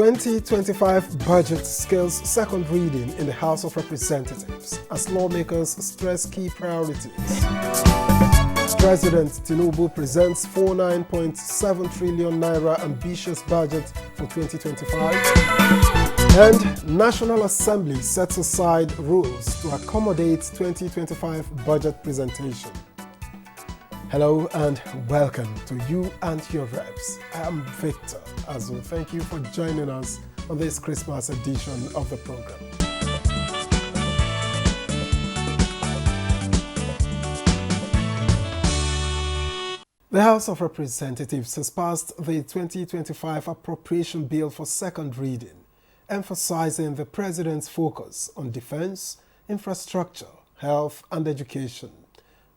2025 budget scales second reading in the House of Representatives as lawmakers stress key priorities. President Tinubu presents 49.7 trillion naira ambitious budget for 2025. And National Assembly sets aside rules to accommodate 2025 budget presentation. Hello and welcome to You and Your Reps. I am Victor Azu. Thank you for joining us on this Christmas edition of the program. The House of Representatives has passed the 2025 appropriation bill for second reading, emphasizing the President's focus on defense, infrastructure, health, and education.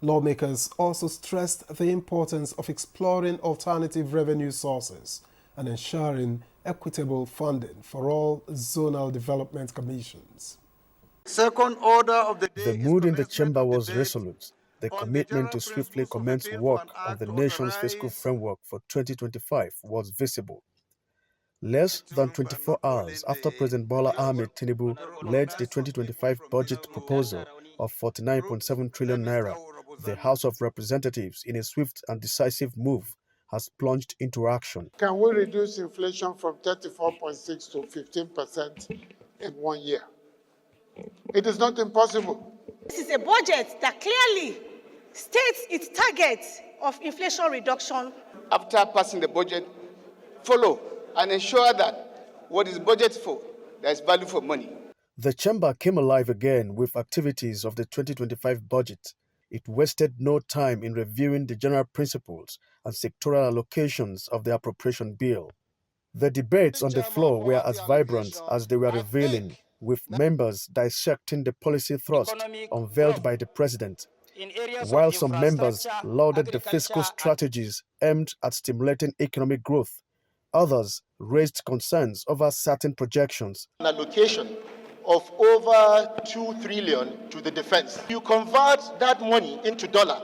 Lawmakers also stressed the importance of exploring alternative revenue sources and ensuring equitable funding for all zonal development commissions. Second order of the day. The mood in the chamber was resolute. The commitment to swiftly commence work on the nation's fiscal framework for 2025 was visible. Less than 24 hours after President Bola Ahmed Tinubu led the 2025 budget proposal of 49.7 trillion naira, the House of Representatives, in a swift and decisive move, has plunged into action. Can we reduce inflation from 34.6 to 15% in 1 year? It is not impossible. This is a budget that clearly states its target of inflation reduction. After passing the budget, follow and ensure that what is budgeted for, there is value for money. The chamber came alive again with activities of the 2025 budget. It wasted no time in reviewing the general principles and sectoral allocations of the appropriation bill. The debates on the floor were as vibrant as they were revealing, with members dissecting the policy thrust unveiled by the president, while some members lauded the fiscal strategies aimed at stimulating economic growth. Others raised concerns over certain projections. An allocation of over 2 trillion to the defense. You convert that money into dollar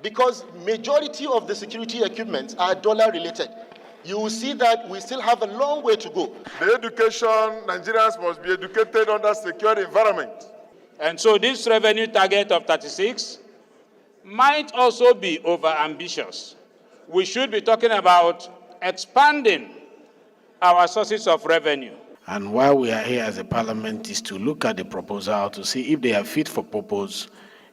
because majority of the security equipment are dollar related. You will see that we still have a long way to go. The education, Nigerians must be educated under secure environment. And so this revenue target of 36 might also be over-ambitious. We should be talking about expanding our sources of revenue. And why we are here as a parliament is to look at the proposal to see if they are fit for purpose,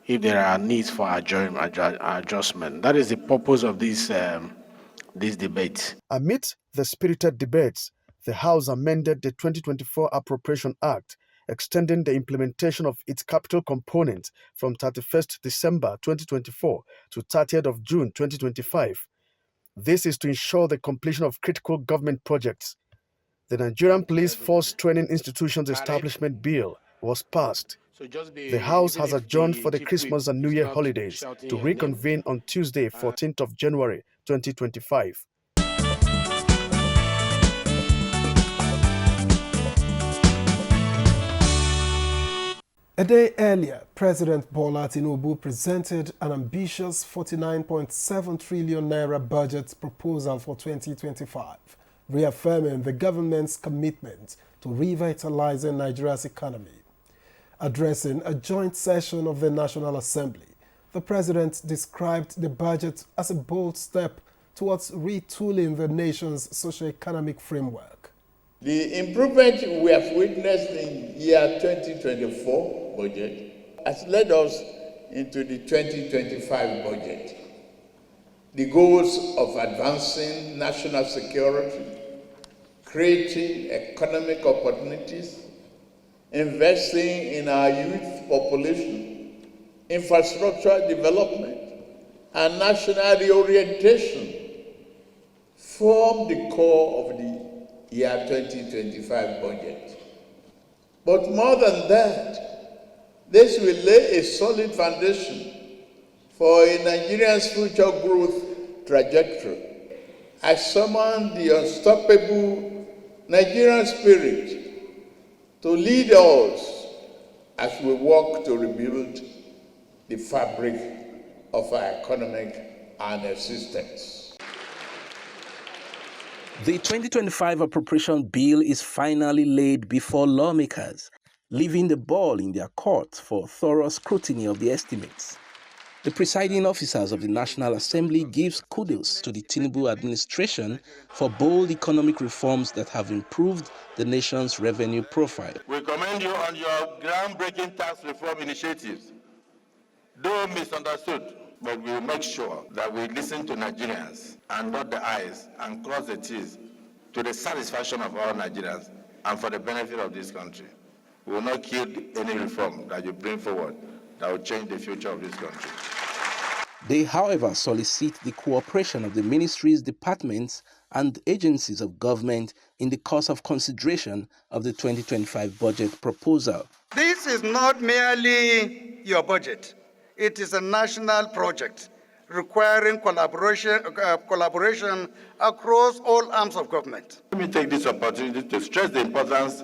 if there are needs for adjustment. That is the purpose of this debate. Amid the spirited debates, the House amended the 2024 Appropriation Act, extending the implementation of its capital component from 31st December 2024 to 30th of June 2025. This is to ensure the completion of critical government projects. The Nigerian Police Force Training Institutions Establishment Bill was passed. The House has adjourned for the Christmas and New Year holidays to reconvene on Tuesday, 14th of January 2025. A day earlier, President Bola Tinubu presented an ambitious 49.7 trillion naira budget proposal for 2025, reaffirming the government's commitment to revitalizing Nigeria's economy. Addressing a joint session of the National Assembly, the president described the budget as a bold step towards retooling the nation's socio-economic framework. The improvement we have witnessed in year 2024 budget has led us into the 2025 budget. The goals of advancing national security, creating economic opportunities, investing in our youth population, infrastructure development, and national reorientation form the core of the year 2025 budget. But more than that, this will lay a solid foundation for a Nigerian's future growth trajectory. I summon the unstoppable Nigerian spirit to lead us as we work to rebuild the fabric of our economic and existence. The 2025 appropriation bill is finally laid before lawmakers, leaving the ball in their court for thorough scrutiny of the estimates. The presiding officers of the National Assembly gives kudos to the Tinubu administration for bold economic reforms that have improved the nation's revenue profile. We commend you on your groundbreaking tax reform initiatives. Though misunderstood, but we will make sure that we listen to Nigerians and dot the I's and cross the T's to the satisfaction of all Nigerians and for the benefit of this country. We will not kill any reform that you bring forward that will change the future of this country. They, however, solicit the cooperation of the ministries, departments, and agencies of government in the course of consideration of the 2025 budget proposal. This is not merely your budget. It is a national project requiring collaboration across all arms of government. Let me take this opportunity to stress the importance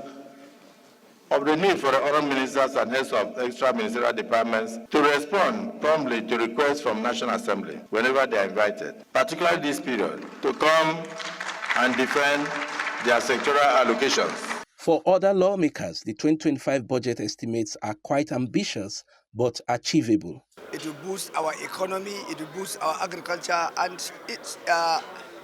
of the need for the other ministers and heads of extra ministerial departments to respond promptly to requests from National Assembly whenever they are invited, particularly this period, to come and defend their sectoral allocations. For other lawmakers, the 2025 budget estimates are quite ambitious but achievable. It will boost our economy, it will boost our agriculture and its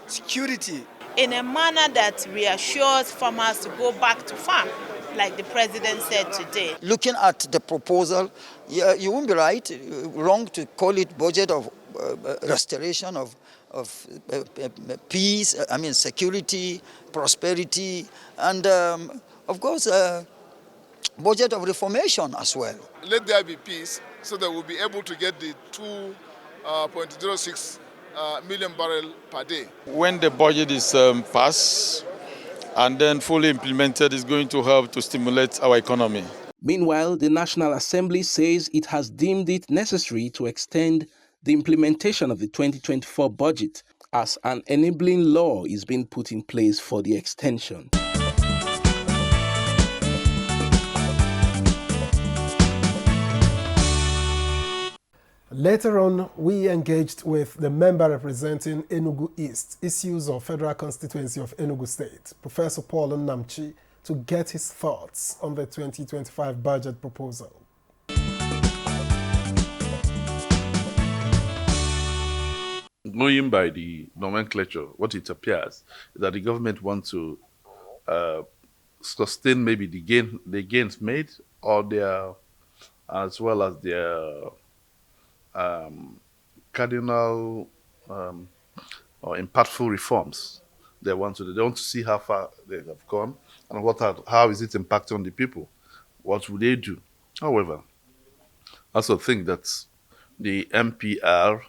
security. In a manner that reassures farmers to go back to farm, like the president said today. Looking at the proposal, you won't be wrong to call it budget of restoration of peace, security, prosperity, and of course, budget of reformation as well. Let there be peace so that we'll be able to get the 2.06 million barrel per day. When the budget is passed and then fully implemented, is going to help to stimulate our economy. Meanwhile, the National Assembly says it has deemed it necessary to extend the implementation of the 2024 budget as an enabling law is being put in place for the extension. Later on, we engaged with the member representing Enugu East, issues of Federal Constituency of Enugu State, Professor Paul Nnamchi, to get his thoughts on the 2025 budget proposal. Going by the nomenclature, what it appears is that the government wants to sustain maybe the gains made, or their, as well as their cardinal or impactful reforms. They want to see how far they have gone and how is it impacting on the people. What will they do? However, I also think that the MPR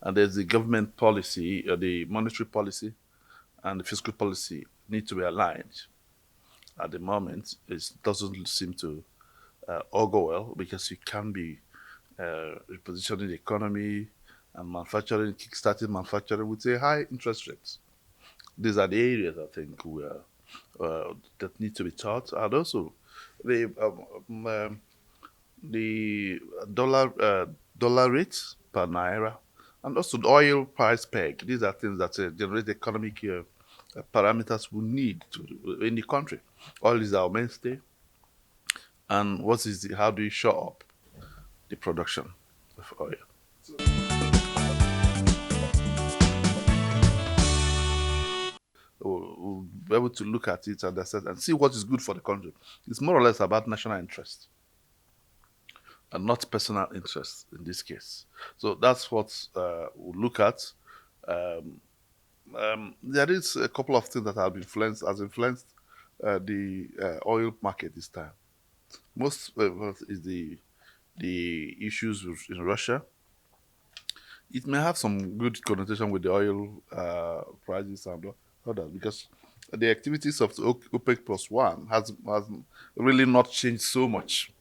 and there's the government policy, or the monetary policy and the fiscal policy need to be aligned. At the moment, it doesn't seem to all go well, because you can be repositioning the economy and manufacturing, kickstarting manufacturing with a high interest rate. These are the areas I think we are, that need to be taught, and also the dollar rate per naira, and also the oil price peg. These are things that generate economic parameters we need in the country. Oil is our mainstay, and how do you show up the production of oil? We'll be able to look at it and see what is good for the country. It's more or less about national interest and not personal interest in this case. So that's what we'll look at. There is a couple of things that have influenced the oil market this time. Most is the issues in Russia. It may have some good connotation with the oil prices and others, because the activities of the OPEC plus one has really not changed so much.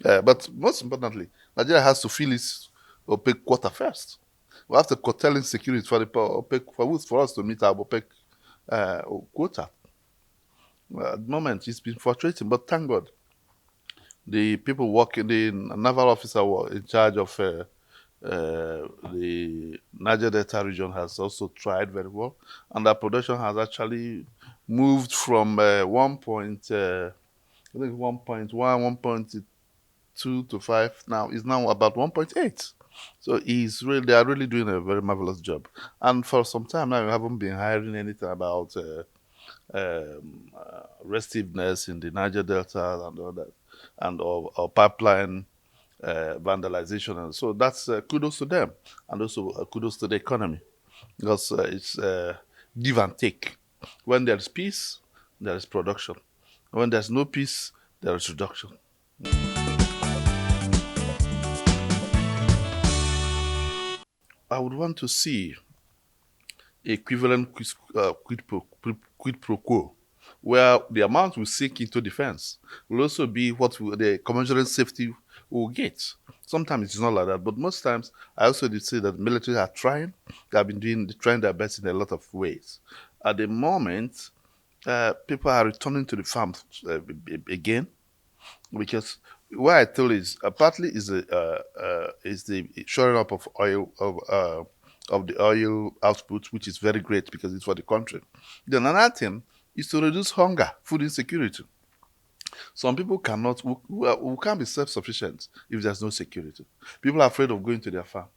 But most importantly, Nigeria has to fill its OPEC quota first. We have to curtail insecurity for the OPEC for us to meet our OPEC quota. At the moment, it's been frustrating, but thank God, the people working, the naval officer in charge of The Niger Delta region has also tried very well, and our production has actually moved from 1.1, 1.2 to 5. Now is now about 1.8. So they are really doing a very marvelous job. And for some time now, we haven't been hiring anything about restiveness in the Niger Delta and all that, and or pipeline vandalization. And so that's kudos to them, and also kudos to the economy, because it's give and take. When there's peace, there is production. When there's no peace, there is reduction. I would want to see equivalent quid pro quo, where the amount we sink into defense will also be what the commensurate safety will get. Sometimes it's not like that, but most times I also did say that the military are trying. They have been trying their best in a lot of ways. At the moment, people are returning to the farms again, because what I told is partly is the shoring up of oil of the oil output, which is very great because it's for the country. Then another thing is to reduce hunger, food insecurity. Some people we can't be self-sufficient if there's no security. People are afraid of going to their farm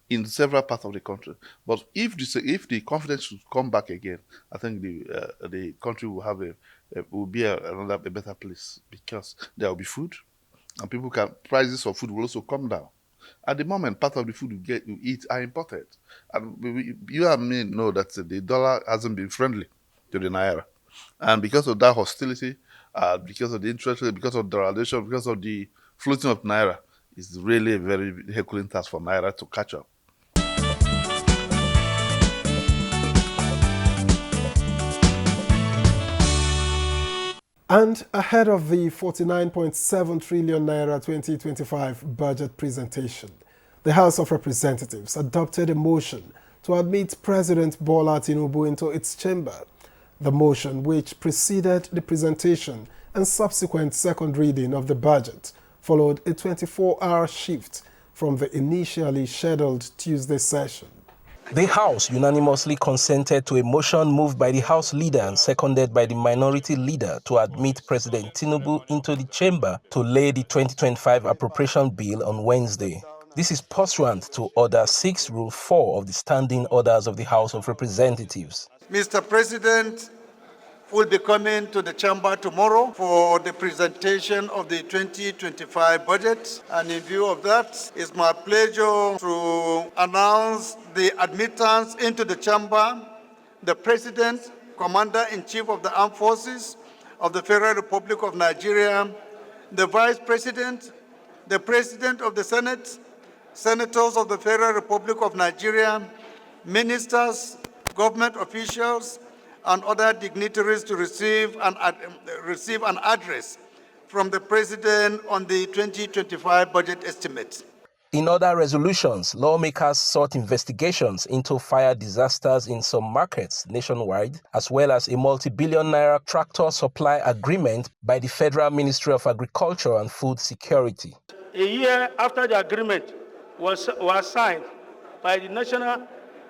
in several parts of the country. But if the confidence should come back again, I think the country will have will be a better place, because there will be food, and prices of food will also come down. At the moment, part of the food you eat are imported, and you and me know that the dollar hasn't been friendly to the naira, and because of that hostility, because of the interest rate, because of the devaluation, because of the floating of naira, it's really a very herculean task for naira to catch up. And ahead of the 49.7 trillion naira 2025 budget presentation, the House of Representatives adopted a motion to admit President Bola Tinubu into its chamber. The motion, which preceded the presentation and subsequent second reading of the budget, followed a 24-hour shift from the initially scheduled Tuesday session. The House unanimously consented to a motion moved by the House leader and seconded by the minority leader to admit President Tinubu into the chamber to lay the 2025 appropriation bill on Wednesday. This is pursuant to Order 6, Rule 4 of the Standing Orders of the House of Representatives. Mr. President will be coming to the chamber tomorrow for the presentation of the 2025 budget. And in view of that, it's my pleasure to announce the admittance into the chamber, the President, Commander-in-Chief of the Armed Forces of the Federal Republic of Nigeria, the Vice President, the President of the Senate, Senators of the Federal Republic of Nigeria, ministers, government officials, and other dignitaries to receive an address from the President on the 2025 budget estimate. In other resolutions, lawmakers sought investigations into fire disasters in some markets nationwide, as well as a multi-billion naira tractor supply agreement by the Federal Ministry of Agriculture and Food Security. A year after the agreement was signed by the National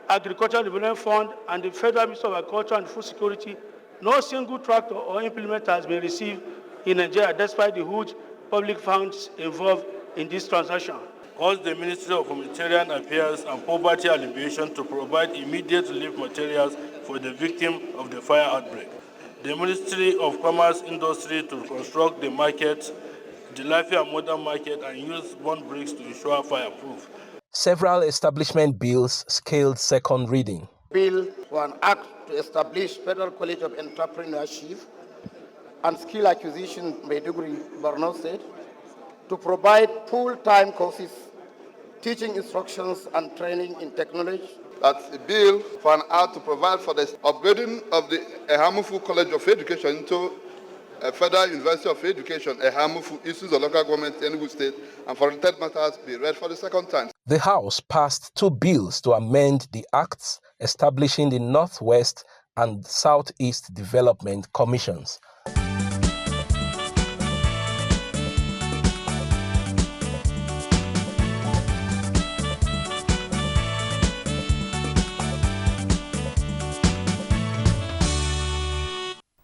Agricultural Development Fund and the Federal Ministry of Agriculture and Food Security, no single tractor or implement has been received in Nigeria, despite the huge public funds involved in this transaction. Calls the Ministry of Humanitarian Affairs and Poverty Alleviation to provide immediate relief materials for the victim of the fire outbreak. The Ministry of Commerce Industry to construct the market, the Lafia Modern Market, and use bond bricks to ensure fireproof. Several establishment bills scaled second reading. Bill for an act to establish Federal College of Entrepreneurship and Skill Acquisition, Maiduguri, Borno State, to provide full-time courses, teaching instructions and training in technology. That's a bill for an act to provide for the upgrading of the Ehamufu College of Education into a Federal University of Education, Ehamufu, issues of local government in Enugu State, and for the third matters be read for the second time. The House passed 2 bills to amend the acts establishing the Northwest and Southeast Development Commissions.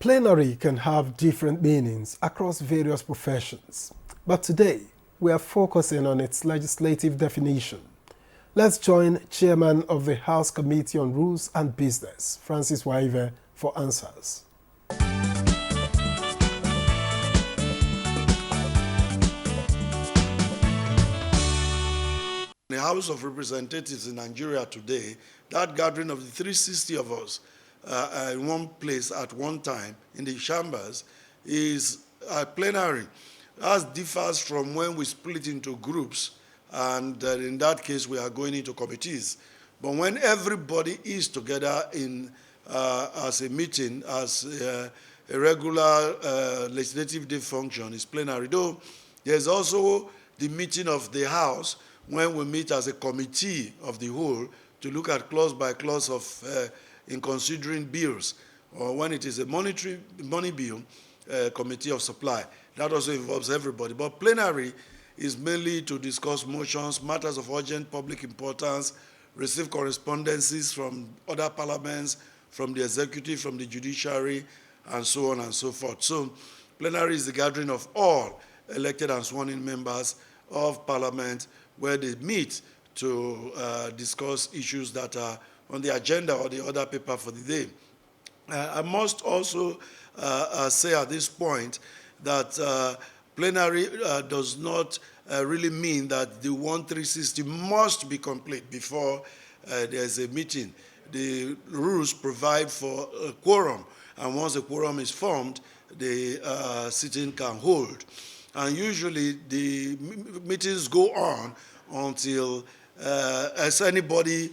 Plenary can have different meanings across various professions, but today we are focusing on its legislative definition. Let's join Chairman of the House Committee on Rules and Business, Francis Waive, for answers. The House of Representatives in Nigeria today, that gathering of the 360 of us in one place at one time in the chambers is a plenary. That differs from when we split into groups, and in that case we are going into committees. But when everybody is together in as a meeting, as a regular legislative day function, is plenary. Though there's also the meeting of the House when we meet as a committee of the whole to look at clause by clause of in considering bills, or when it is a money bill, committee of supply. That also involves everybody. But plenary is mainly to discuss motions, matters of urgent public importance, receive correspondences from other parliaments, from the executive, from the judiciary, and so on and so forth. So plenary is the gathering of all elected and sworn-in members of parliament where they meet to discuss issues that are on the agenda or the other paper for the day. I must also say at this point that plenary does not really mean that the 1360 must be complete before there's a meeting. The rules provide for a quorum, and once a quorum is formed, the sitting can hold. And usually the meetings go on until as anybody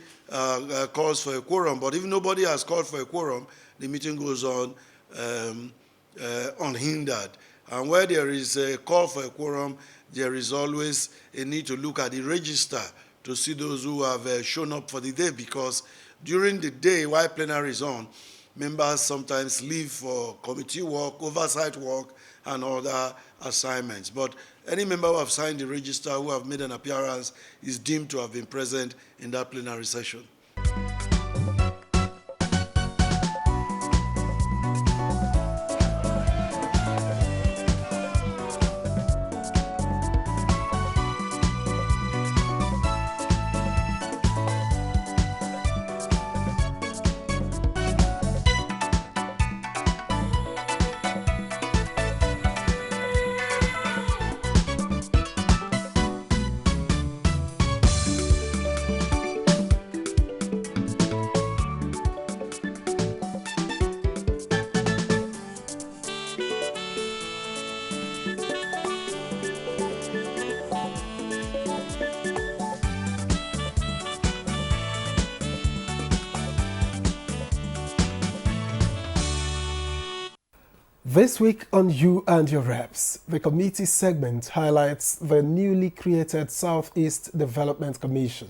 calls for a quorum. But if nobody has called for a quorum, the meeting goes on unhindered. And where there is a call for a quorum, there is always a need to look at the register to see those who have shown up for the day, because during the day while plenary is on, members sometimes leave for committee work, oversight work, and other assignments. But any member who have signed the register, who have made an appearance, is deemed to have been present in that plenary session. This week on You and Your Reps, the committee segment highlights the newly created Southeast Development Commission.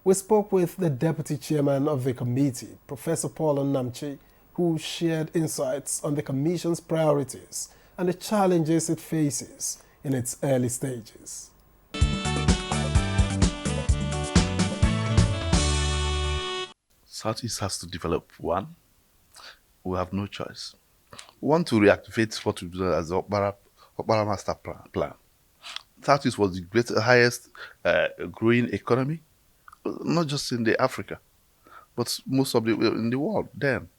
We spoke with the deputy chairman of the committee, Professor Paul Nnamchi, who shared insights on the commission's priorities and the challenges it faces in its early stages. Southeast has to develop one. We have no choice. We want to reactivate what we do as the Okpara Master Plan. Southeast was the highest growing economy, not just in the Africa, but most of in the world then.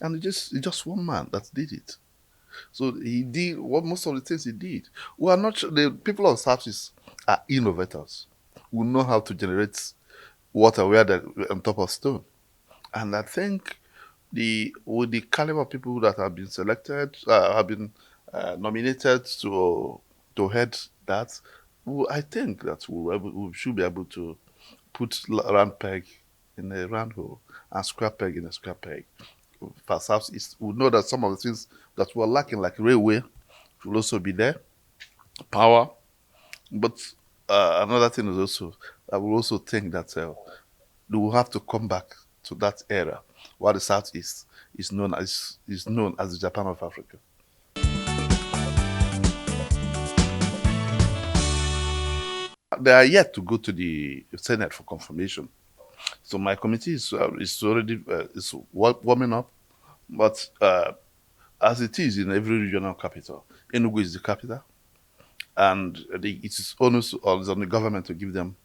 And it's just one man that did it. So he did most of the things he did. We are not the people of Southeast are innovators. We know how to generate water where on top of stone. And I think with the caliber of people that have been selected, have been nominated to head that, I think that we should be able to put round peg in a round hole and square peg in a square peg. For Southeast, we know that some of the things that were lacking, like railway, will also be there, power. But another thing is also, I will also think that we will have to come back to that era where the Southeast is known as the Japan of Africa. They are yet to go to the Senate for confirmation. So my committee is already is warming up, but as it is in every regional capital, Enugu is the capital, and it is onus on the government to give them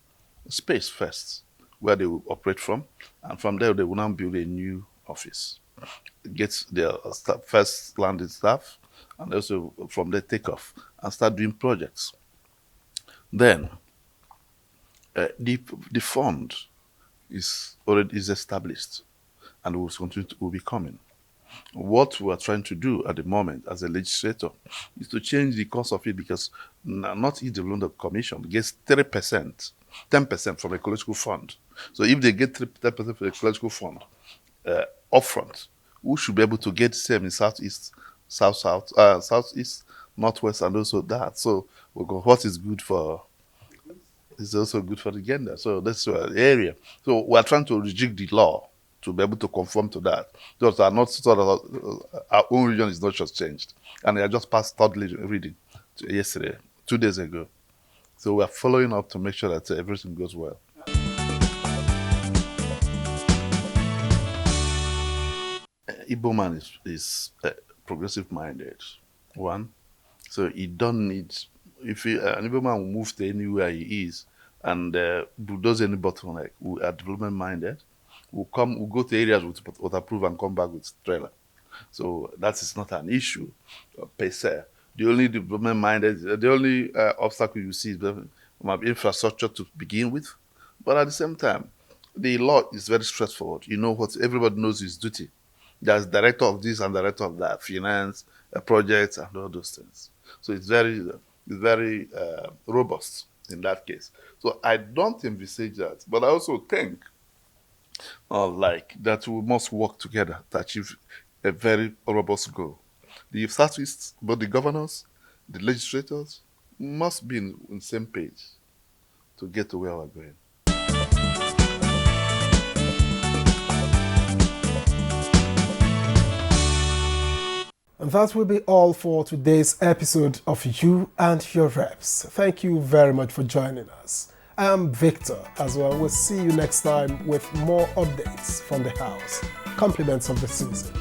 space first, where they will operate from, and from there they will now build a new office, get their first landed staff, and also from there take off and start doing projects. Then the fund is already established and will continue to be coming. What we are trying to do at the moment as a legislator is to change the cost of it, because not each development commission gets 3%, 10% from a ecological fund. So if they get 10% from the ecological fund upfront, we should be able to get the same in southeast, southeast, northwest, and also that. So we go, what is good for is also good for the gender. So that's the area. So we are trying to rejig the law to be able to conform to that. Those are not sort of our own region is not just changed, and I just passed third reading yesterday, 2 days ago. So we are following up to make sure that everything goes well. Igbo man is progressive minded. One, so he don't need. If an Igbo man will move to anywhere he is and bulldoze any bottleneck, we are development minded. We'll go to areas with approve and come back with trailer. So that is not an issue per se. The only development minded, the only obstacle you see is infrastructure to begin with. But at the same time, the law is very straightforward. You know what everybody knows is duty. There's director of this and director of that, finance, projects, and all those things. So it's very robust in that case. So I don't envisage that, but I also think that we must work together to achieve a very robust goal. The Southeast, both the governors, the legislators, must be on the same page to get to where we're going. And that will be all for today's episode of You and Your Reps. Thank you very much for joining us. I am Victor as well. We'll see you next time with more updates from the House. Compliments of the season.